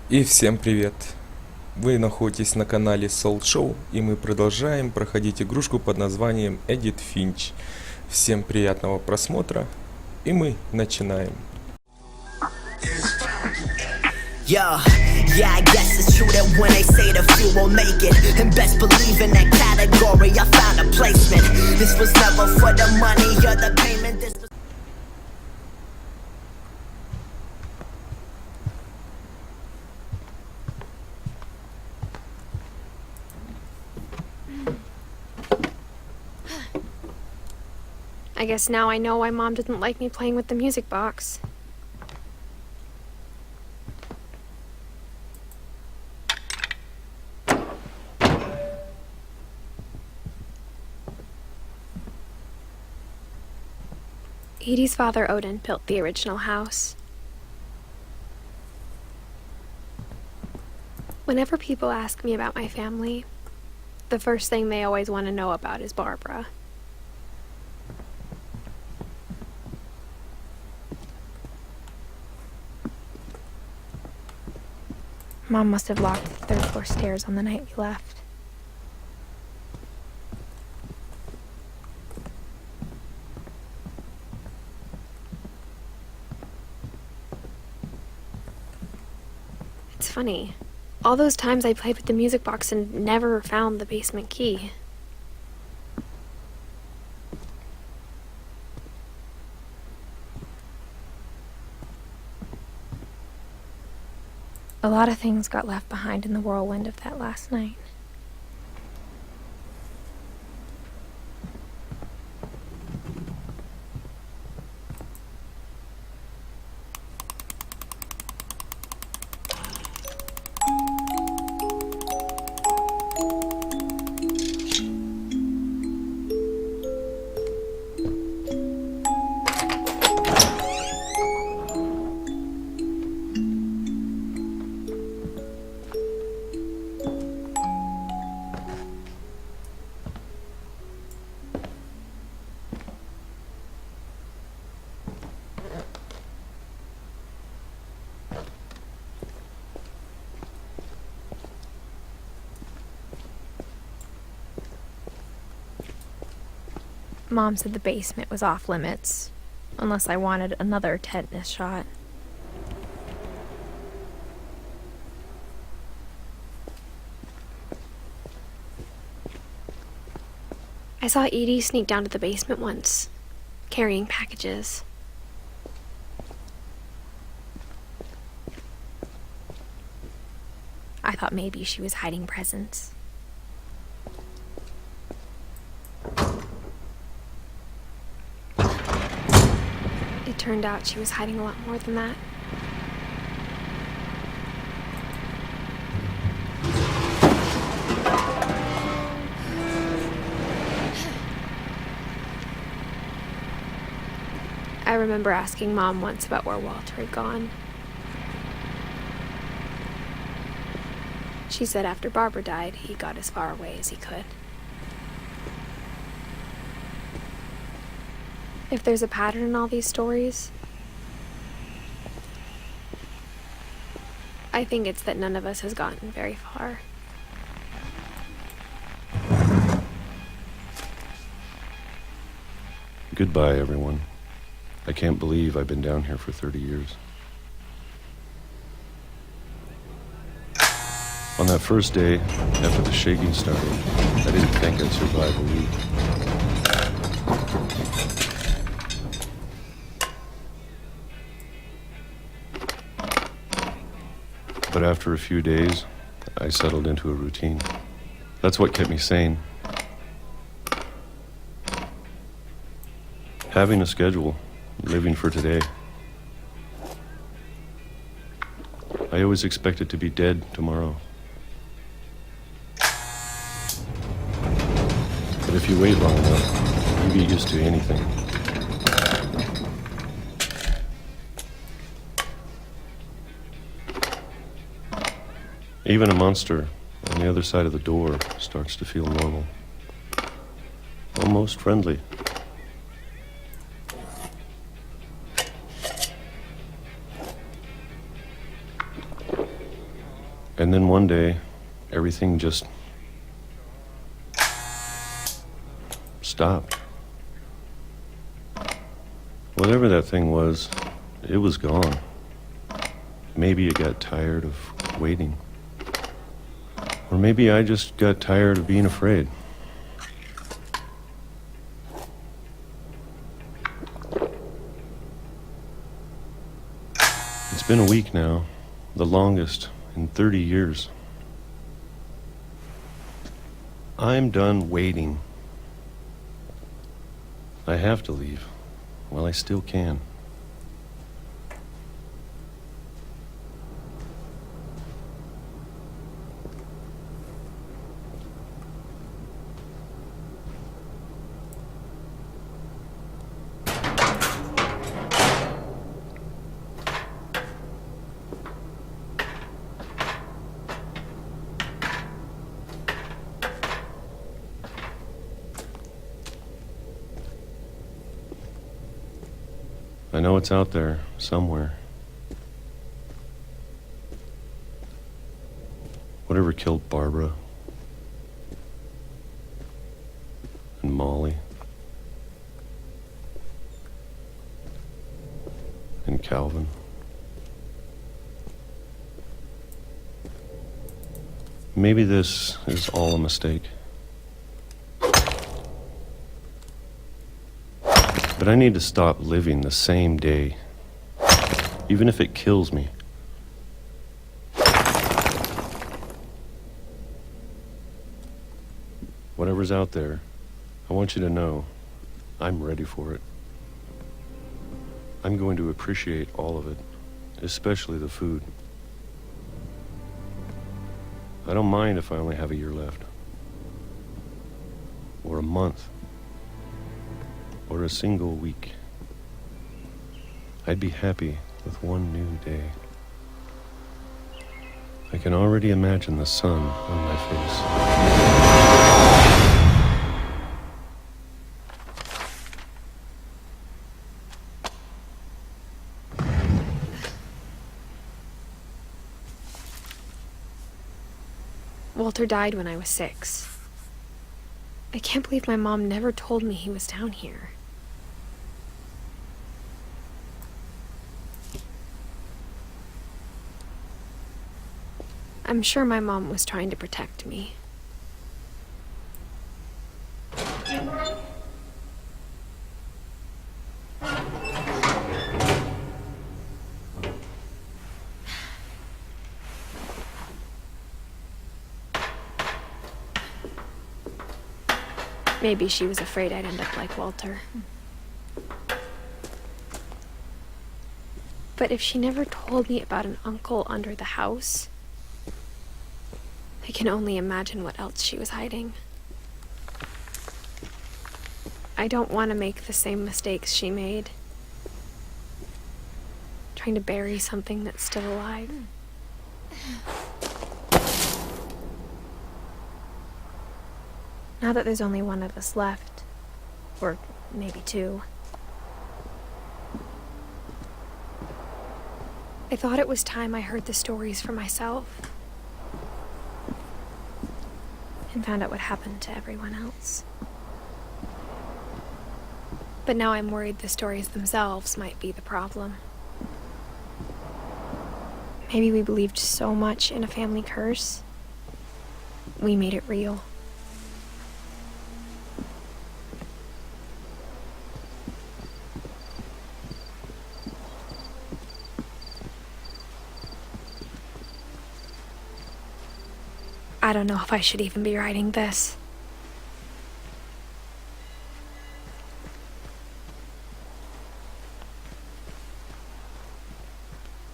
И всем привет! Вы находитесь на канале SoldShow, и мы продолжаем проходить игрушку под названием Edith Finch. Всем приятного просмотра, и мы начинаем. Yeah, I guess it's true that when they say the few will make it, and best believe in that category, I found a placement. This was never for the money or the payment. This was... I guess now I know why Mom didn't like me playing with the music box. Edie's father, Odin, built the original house. Whenever people ask me about my family, the first thing they always want to know about is Barbara. Mom must have locked the third floor stairs on the night we left. It's funny. All those times I played with the music box and never found the basement key. A lot of things got left behind in the whirlwind of that last night. Mom said the basement was off limits, unless I wanted another tetanus shot. I saw Edie sneak down to the basement once, carrying packages. I thought maybe she was hiding presents. It turned out she was hiding a lot more than that. I remember asking Mom once about where Walter had gone. She said after Barbara died, he got as far away as he could. If there's a pattern in all these stories, I think it's that none of us has gotten very far. Goodbye, everyone. I can't believe I've been down here for 30 years. On that first day, after the shaking started, I didn't think I'd survive a week. But after a few days, I settled into a routine. That's what kept me sane. Having a schedule, living for today. I always expected to be dead tomorrow. But if you wait long enough, you get used to anything. Even a monster on the other side of the door starts to feel normal. Almost friendly. And then one day, everything just stopped. Whatever that thing was, it was gone. Maybe it got tired of waiting. Or maybe I just got tired of being afraid. It's been a week now, the longest in 30 years. I'm done waiting. I have to leave. Well, I still can. I know it's out there, somewhere. Whatever killed Barbara and Molly and Calvin. Maybe this is all a mistake. But I need to stop living the same day, even if it kills me. Whatever's out there, I want you to know I'm ready for it. I'm going to appreciate all of it, especially the food. I don't mind if I only have a year left, or a month, or a single week. I'd be happy with one new day. I can already imagine the sun on my face. Walter died when I was 6. I can't believe my mom never told me he was down here. I'm sure my mom was trying to protect me. Maybe she was afraid I'd end up like Walter. But if she never told me about an uncle under the house, I can only imagine what else she was hiding. I don't want to make the same mistakes she made. Trying to bury something that's still alive. Now that there's only one of us left, or maybe 2, I thought it was time I heard the stories for myself and found out what happened to everyone else. But now I'm worried the stories themselves might be the problem. Maybe we believed so much in a family curse, we made it real. I don't know if I should even be writing this.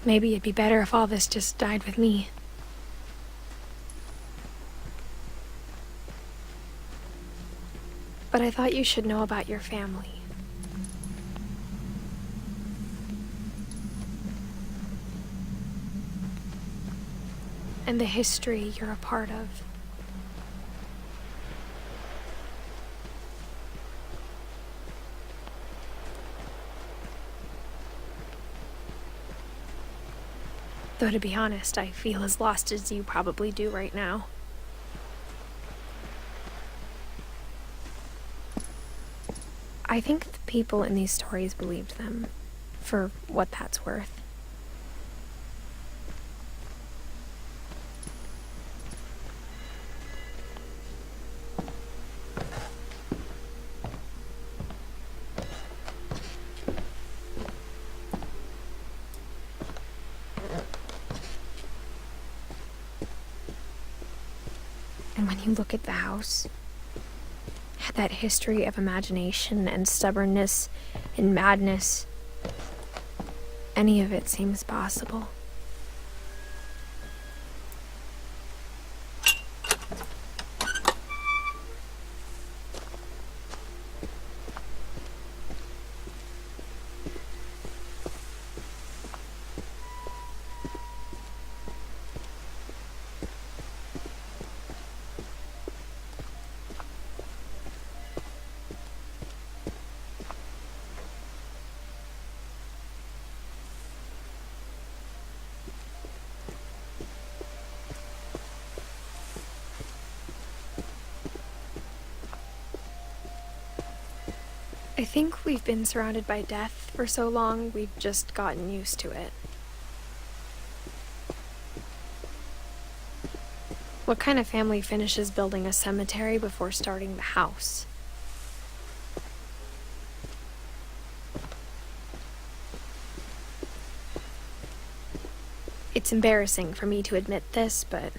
Maybe it'd be better if all this just died with me. But I thought you should know about your family. And the history you're a part of. Though to be honest, I feel as lost as you probably do right now. I think the people in these stories believed them, for what that's worth. And when you look at the house, that history of imagination and stubbornness and madness, any of it seems possible. I think we've been surrounded by death for so long, we've just gotten used to it. What kind of family finishes building a cemetery before starting the house? It's embarrassing for me to admit this, but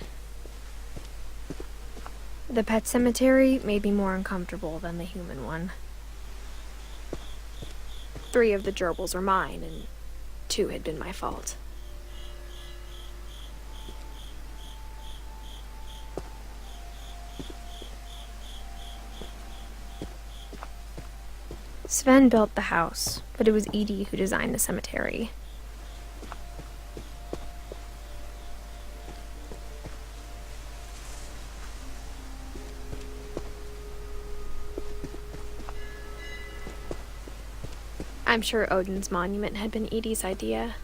the pet cemetery made me more uncomfortable than the human one. 3 of the gerbils were mine, and 2 had been my fault. Sven built the house, but it was Edie who designed the cemetery. I'm sure Odin's monument had been Edie's idea.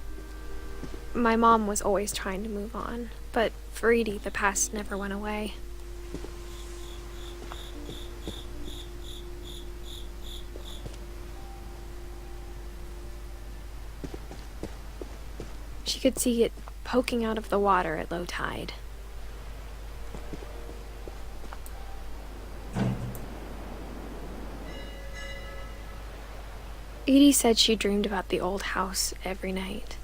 My mom was always trying to move on, but for Edie, the past never went away. She could see it poking out of the water at low tide. Edie said she dreamed about the old house every night.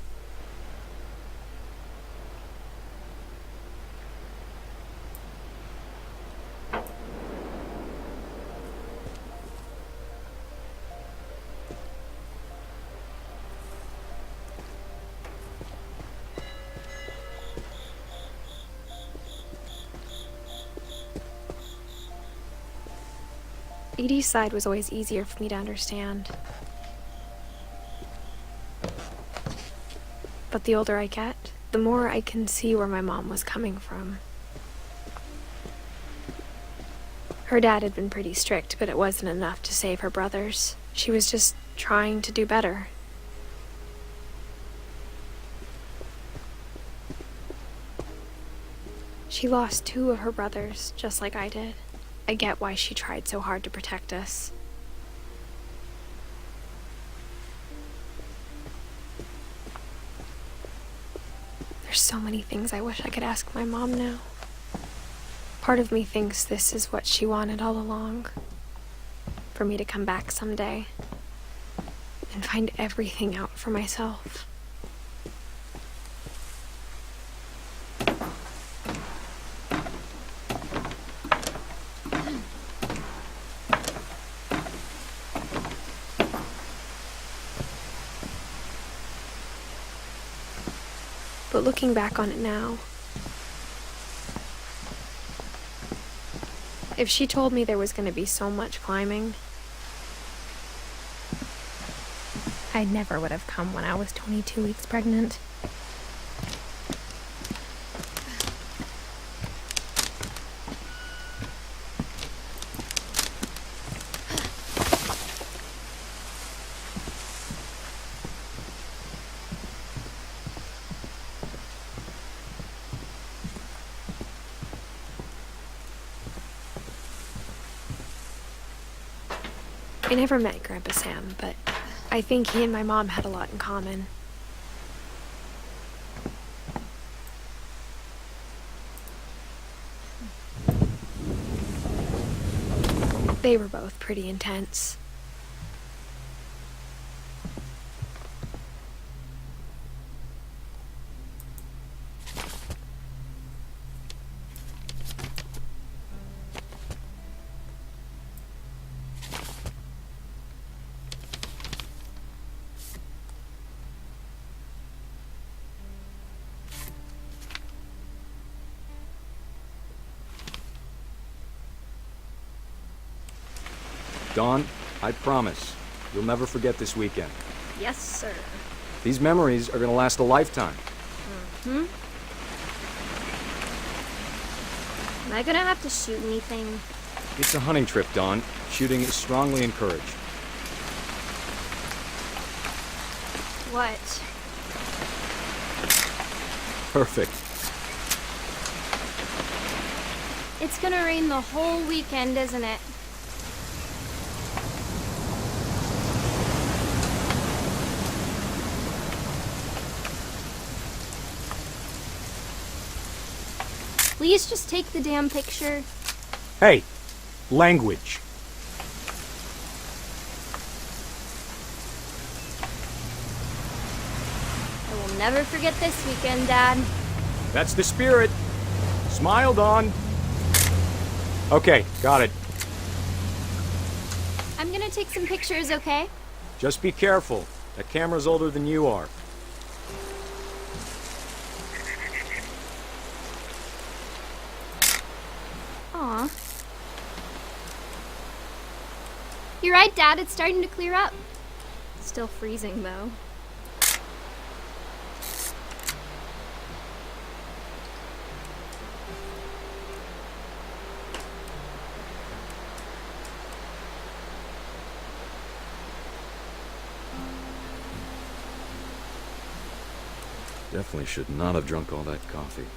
Edie's side was always easier for me to understand. But the older I get, the more I can see where my mom was coming from. Her dad had been pretty strict, but it wasn't enough to save her brothers. She was just trying to do better. She lost 2 of her brothers, just like I did. I get why she tried so hard to protect us. There's so many things I wish I could ask my mom now. Part of me thinks this is what she wanted all along. For me to come back someday and find everything out for myself. But looking back on it now, if she told me there was going to be so much climbing, I never would have come when I was 22 weeks pregnant. I never met Grandpa Sam, but I think he and my mom had a lot in common. They were both pretty intense. Dawn, I promise, you'll never forget this weekend. Yes, sir. These memories are gonna last a lifetime. Am I gonna have to shoot anything? It's a hunting trip, Dawn. Shooting is strongly encouraged. What? Perfect. It's gonna rain the whole weekend, isn't it? Please just take the damn picture. Hey, language. I will never forget this weekend, Dad. That's the spirit. Smile, Dawn. Okay, got it. I'm gonna take some pictures, okay? Just be careful. That camera's older than you are. Aw. You're right, Dad. It's starting to clear up. Still freezing, though. Definitely should not have drunk all that coffee.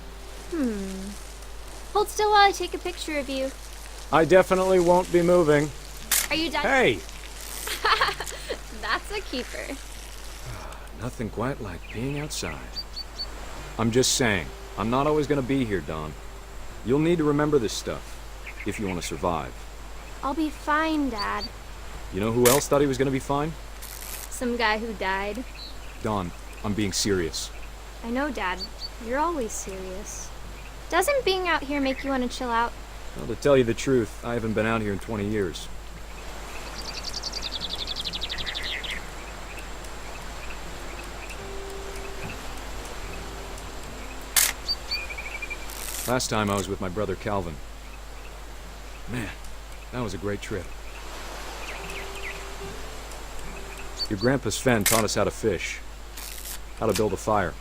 Hold still while I take a picture of you. I definitely won't be moving. Are you done? Hey! That's a keeper. Nothing quite like being outside. I'm just saying, I'm not always gonna be here, Dawn. You'll need to remember this stuff, if you want to survive. I'll be fine, Dad. You know who else thought he was gonna be fine? Some guy who died. Dawn, I'm being serious. I know, Dad. You're always serious. Doesn't being out here make you want to chill out? Well, to tell you the truth, I haven't been out here in 20 years. Last time I was with my brother Calvin. Man, that was a great trip. Your grandpa Sven taught us how to fish, how to build a fire.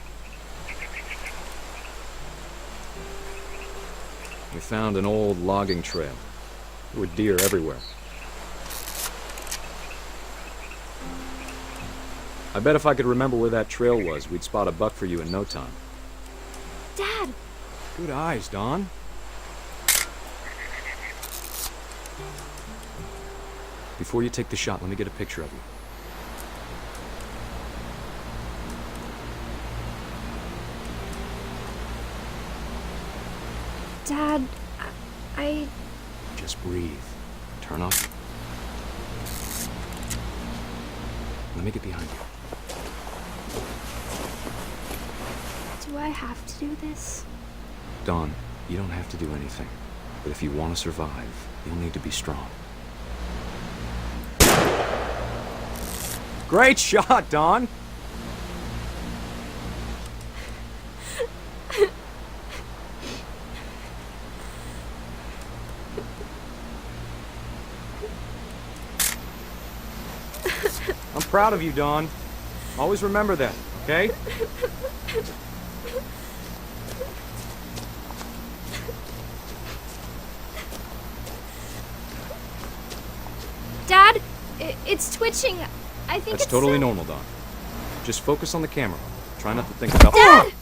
We found an old logging trail. There were deer everywhere. I bet if I could remember where that trail was, we'd spot a buck for you in no time. Dad! Good eyes, Dawn. Before you take the shot, let me get a picture of you. Dad, I... Just breathe. Turn up. Let me get behind you. Do I have to do this? Dawn, you don't have to do anything. But if you want to survive, you'll need to be strong. Great shot, Dawn! I'm proud of you, Dawn. Always remember that, okay? Dad, it's twitching. I think That's it's totally so- normal, Dawn. Just focus on the camera. Try not to think about... Dad!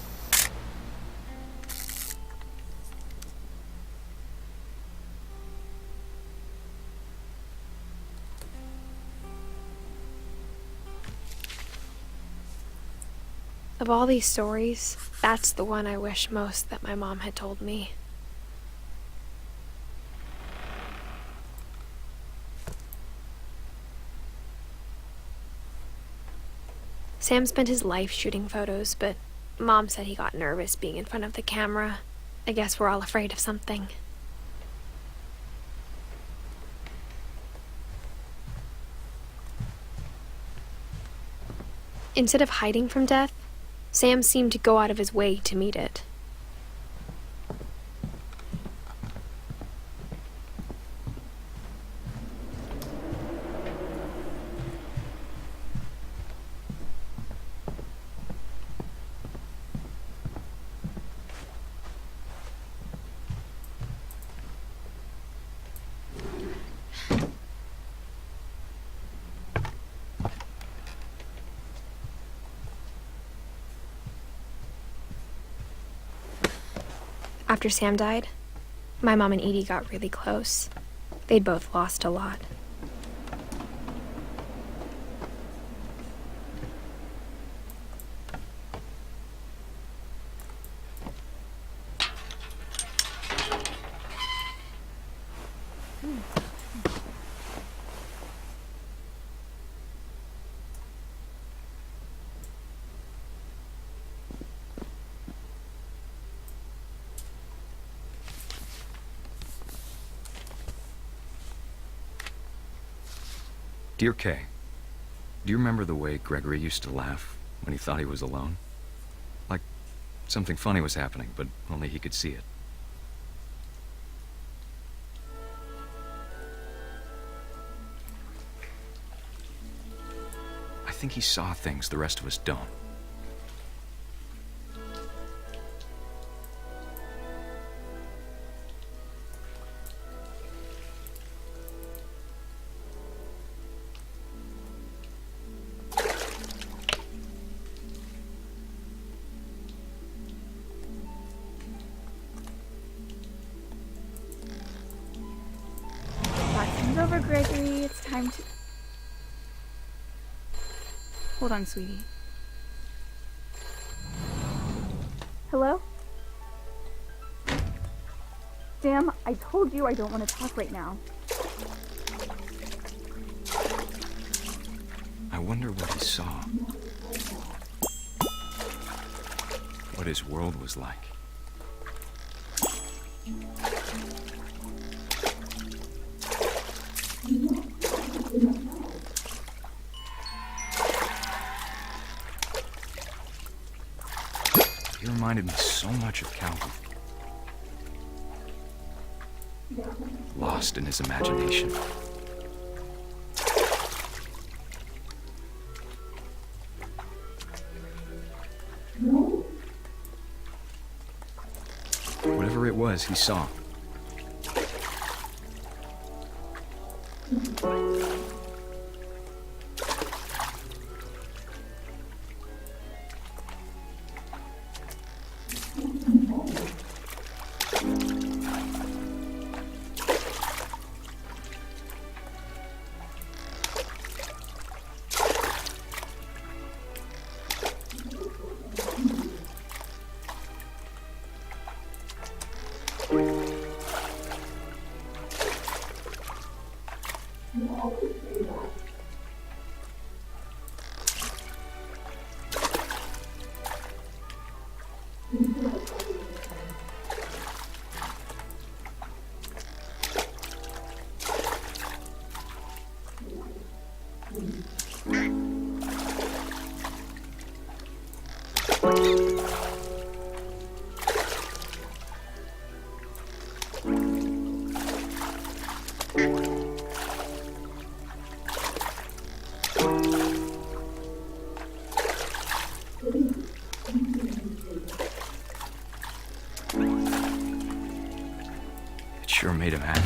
Of all these stories, that's the one I wish most that my mom had told me. Sam spent his life shooting photos, but Mom said he got nervous being in front of the camera. I guess we're all afraid of something. Instead of hiding from death, Sam seemed to go out of his way to meet it. After Sam died, my mom and Edie got really close. They'd both lost a lot. Dear Kay, do you remember the way Gregory used to laugh when he thought he was alone? Like something funny was happening, but only he could see it. I think he saw things the rest of us don't. Lesson's over, Gregory. It's time to... Hold on, sweetie. Hello? Sam, I told you I don't want to talk right now. I wonder what he saw. What his world was like. He reminded me so much of Calvin. Lost in his imagination. Whatever it was, he saw. It sure made him happy.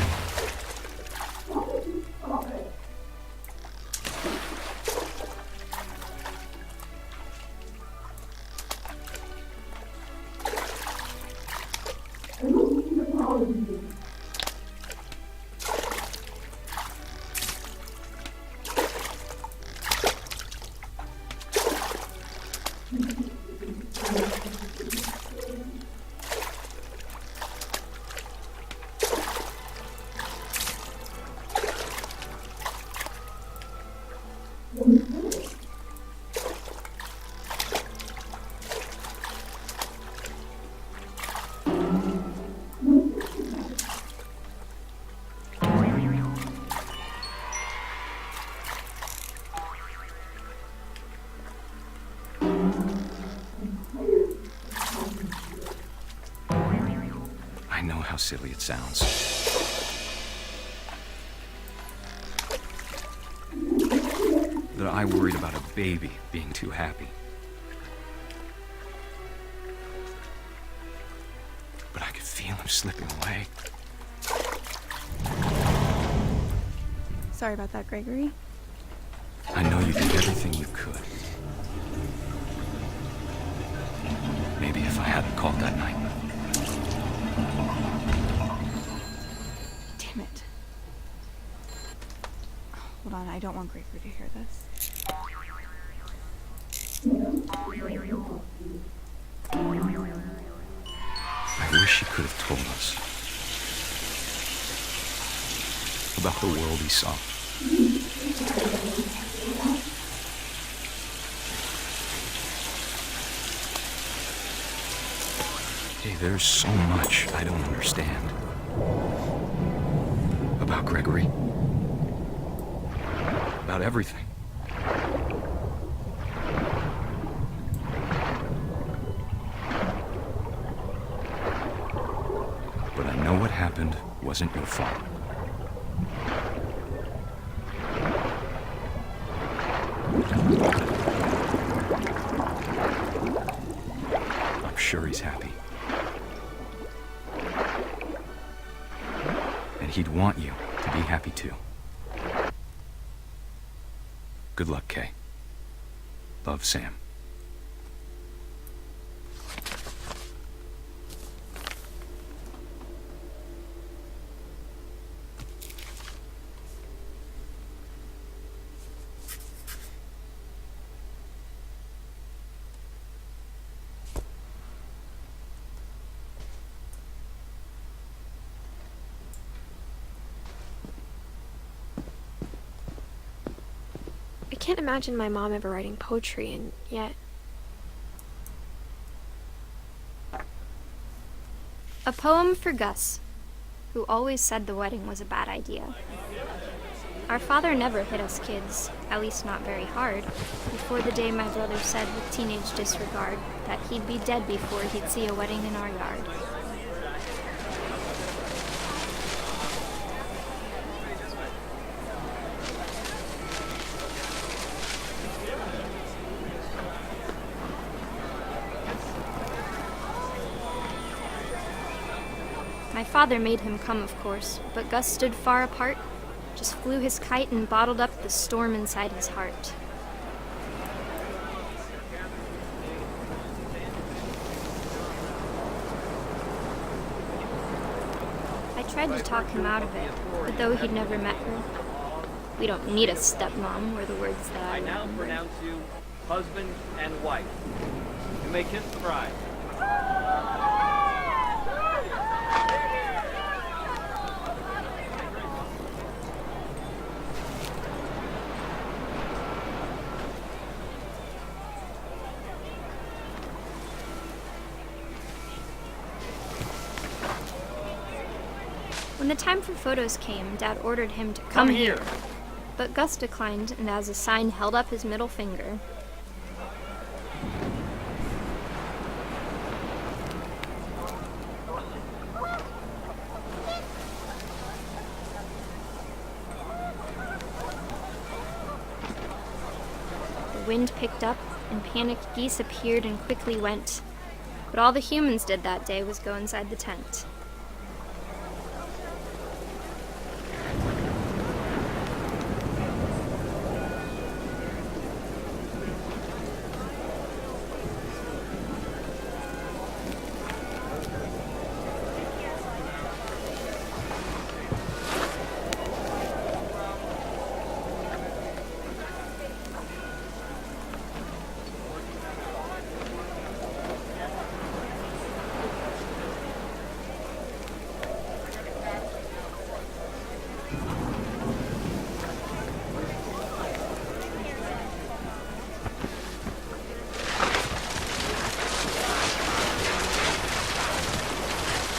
I know how silly it sounds. That I worried about a baby being too happy. But I could feel him slipping away. Sorry about that, Gregory. I know you did everything you could. Maybe if I hadn't called that night. Damn it. Hold on, I don't want Gregory to hear this. I wish he could have told us about the world he saw. Hey, there's so much I don't understand about Gregory, about everything. But I know what happened wasn't your fault. I'm sure he's happy. And he'd want you to be happy too. Good luck, Kay. Love, Sam. I can't imagine my mom ever writing poetry, and yet... A poem for Gus, who always said the wedding was a bad idea. Our father never hit us kids, at least not very hard, before the day my brother said with teenage disregard that he'd be dead before he'd see a wedding in our yard. My father made him come, of course, but Gus stood far apart, just flew his kite and bottled up the storm inside his heart. I tried to talk him out of it, but though he'd never met her, we don't need a stepmom were the words that I now remembered. pronounce you husband and wife. You may kiss the bride. When the time for photos came, Dad ordered him to come here. But Gus declined, and as a sign held up his middle finger. The wind picked up, and panicked geese appeared and quickly went. But all the humans did that day was go inside the tent.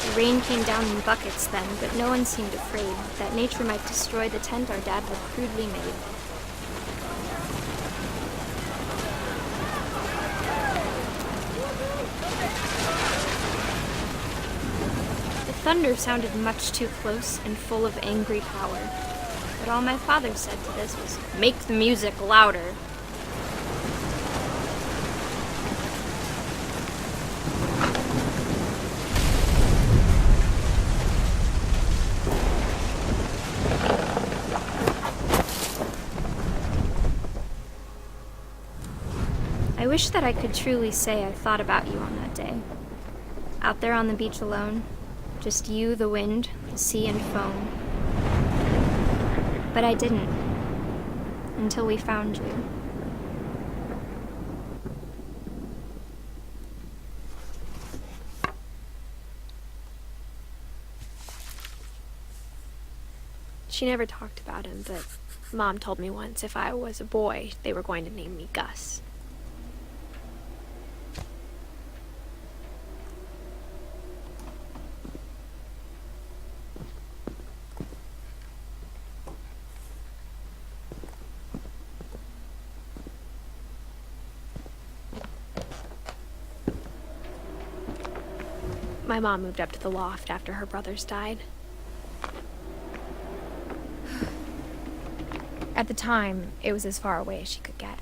The rain came down in buckets then, but no one seemed afraid that nature might destroy the tent our dad had crudely made. The thunder sounded much too close and full of angry power. But all my father said to this was, "Make the music louder." I wish that I could truly say I thought about you on that day. Out there on the beach alone, just you, the wind, the sea, and foam. But I didn't, until we found you. She never talked about him, but Mom told me once if I was a boy, they were going to name me Gus. My mom moved up to the loft after her brothers died. At the time, it was as far away as she could get.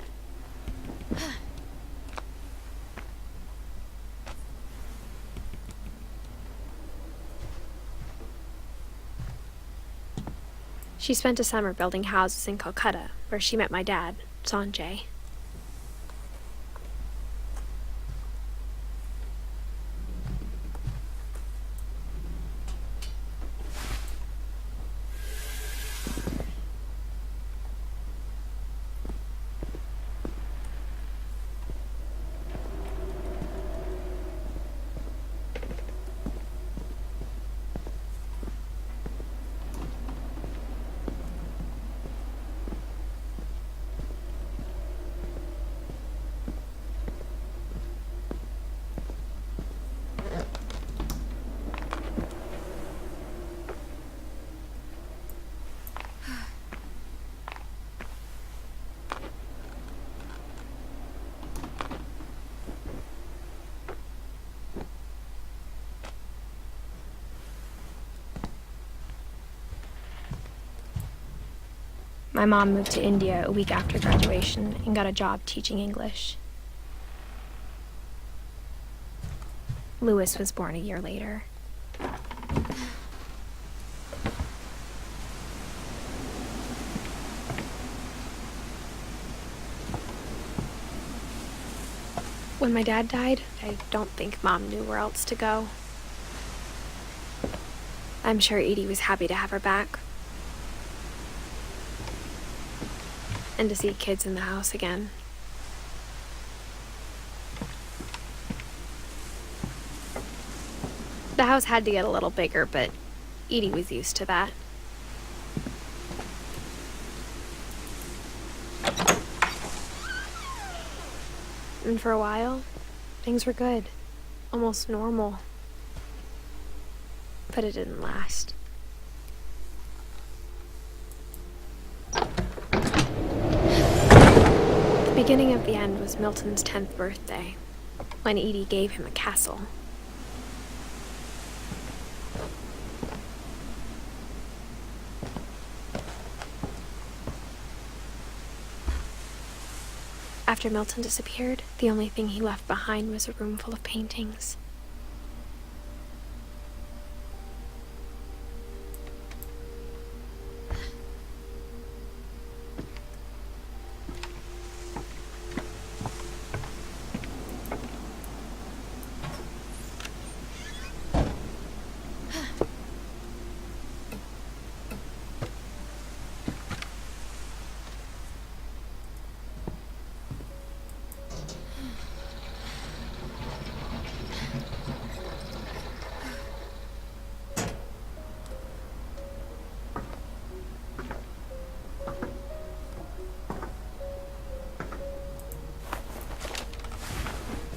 She spent a summer building houses in Calcutta, where she met my dad, Sanjay. My mom moved to India a week after graduation and got a job teaching English. Louis was born a year later. When my dad died, I don't think Mom knew where else to go. I'm sure Edie was happy to have her back. And to see kids in the house again. The house had to get a little bigger, but Edie was used to that. And for a while, things were good. Almost normal. But it didn't last. The beginning of the end was Milton's 10th birthday, when Edie gave him a castle. After Milton disappeared, the only thing he left behind was a room full of paintings.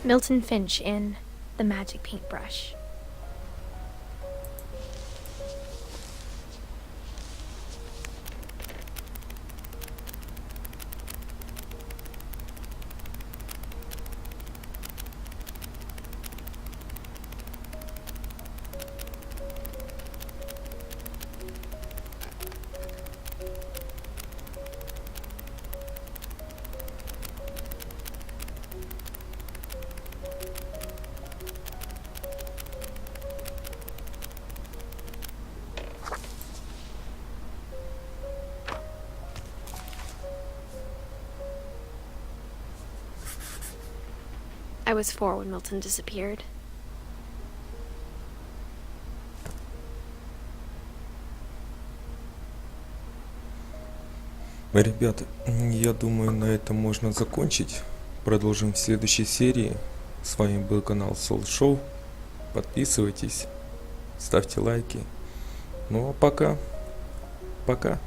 Milton Finch in The Magic Paintbrush. I was 4 when Milton disappeared. Ребята, я думаю, на этом можно закончить. Продолжим в следующей серии. С вами был канал SoldShow. Подписывайтесь, ставьте лайки. Ну а пока. Пока.